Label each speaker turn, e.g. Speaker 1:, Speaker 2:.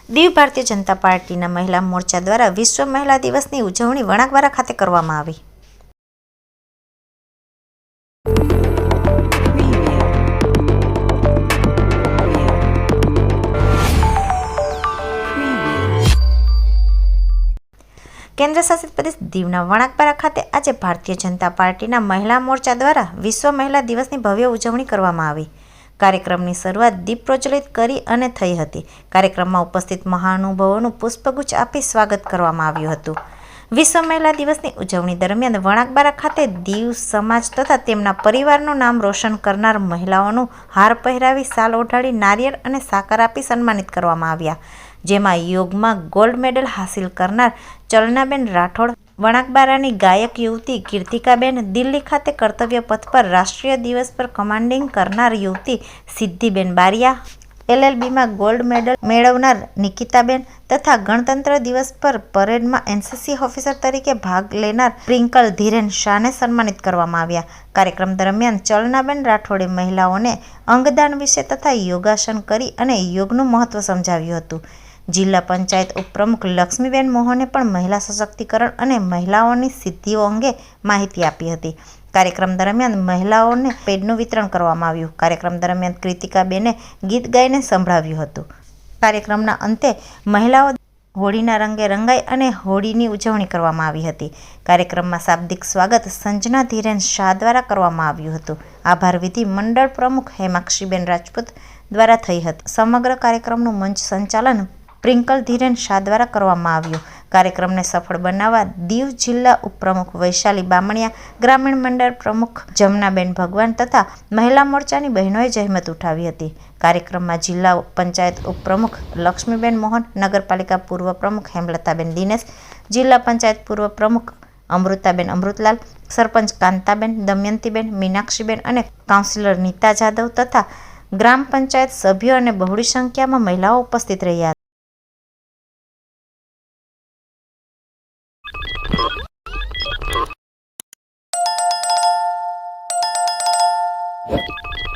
Speaker 1: દીવ ભારતીય જનતા પાર્ટીના મહિલા મોરચા દ્વારા વિશ્વ મહિલા દિવસની ઉજવણી વણાકબારા ખાતે કરવામાં આવી। કેન્દ્ર શાસિત પ્રદેશ દીવના વણાકબારા ખાતે આજે ભારતીય જનતા પાર્ટીના મહિલા મોરચા દ્વારા વિશ્વ મહિલા દિવસની ભવ્ય ઉજવણી કરવામાં આવી। કાર્યક્રમની શરૂઆત દીપ પ્રજ્વલિત કરી અને થઈ હતી। કાર્યક્રમમાં ઉપસ્થિત મહાનુભાવોનું પુષ્પગુચ્છ આપી સ્વાગત કરવામાં આવ્યું હતું। વિશ્વ મહિલા દિવસની ઉજવણી દરમિયાન વણાકબારા ખાતે દીવ સમાજ તથા તેમના પરિવારનું નામ રોશન કરનાર મહિલાઓનું હાર પહેરાવી શાલ ઓઢાડી નારિયેળ અને સાકર આપી સન્માનિત કરવામાં આવ્યા, જેમાં યોગમાં ગોલ્ડ મેડલ હાંસિલ કરનાર ચલનાબેન રાઠોડ, વણાકબારાની ગાયક યુવતી કીર્તિકાબેન, દિલ્હી ખાતે કર્તવ્ય પથ પર રાષ્ટ્રીય દિવસ પર કમાન્ડિંગ કરનાર યુવતી સિદ્ધિબેન બારિયા, LLBમાં ગોલ્ડ મેડલ મેળવનાર નિકિતાબેન તથા ગણતંત્ર દિવસ પર પરેડમાં NCC ઓફિસર તરીકે ભાગ લેનાર પ્રિંકલ ધીરેન શાહને સન્માનિત કરવામાં આવ્યા। કાર્યક્રમ દરમિયાન ચલનાબેન રાઠોડે મહિલાઓને અંગદાન વિશે તથા યોગાસન કરી અને યોગનું મહત્વ સમજાવ્યું હતું। જિલ્લા પંચાયત ઉપપ્રમુખ લક્ષ્મીબેન મોહને પણ મહિલા સશક્તિકરણ અને મહિલાઓની સિદ્ધિઓ અંગે માહિતી આપી હતી। કાર્યક્રમ દરમિયાન મહિલાઓને પેડનું વિતરણ કરવામાં આવ્યું। કાર્યક્રમ દરમિયાન કૃતિકાબેને ગીત ગાઈને સંભળાવ્યું હતું। કાર્યક્રમના અંતે મહિલાઓ હોળીના રંગે રંગાઈ અને હોળીની ઉજવણી કરવામાં આવી હતી। કાર્યક્રમમાં શાબ્દિક સ્વાગત સંજના ધીરેન શાહ દ્વારા કરવામાં આવ્યું હતું। આભાર વિધિ મંડળ પ્રમુખ હેમાક્ષીબેન રાજપૂત દ્વારા થઈ હતી। સમગ્ર કાર્યક્રમનું મંચ સંચાલન પ્રિંકલ ધીરેન શાહ દ્વારા કરવામાં આવ્યું। કાર્યક્રમને સફળ બનાવવા દીવ જિલ્લા ઉપપ્રમુખ વૈશાલી બામણિયા, ગ્રામીણ મંડળ પ્રમુખ જમનાબેન ભગવાન તથા મહિલા મોરચાની બહેનોએ જહેમત ઉઠાવી હતી। કાર્યક્રમમાં જિલ્લા પંચાયત ઉપપ્રમુખ લક્ષ્મીબેન મોહન, નગરપાલિકા પૂર્વ પ્રમુખ હેમલતાબેન દિનેશ, જિલ્લા પંચાયત પૂર્વ પ્રમુખ અમૃતાબેન અમૃતલાલ, સરપંચ કાંતાબેન, દમયંતીબેન, મીનાક્ષીબેન અને કાઉન્સિલર નીતા જાદવ તથા ગ્રામ પંચાયત સભ્યો અને બહોળી સંખ્યામાં મહિલાઓ ઉપસ્થિત રહ્યા।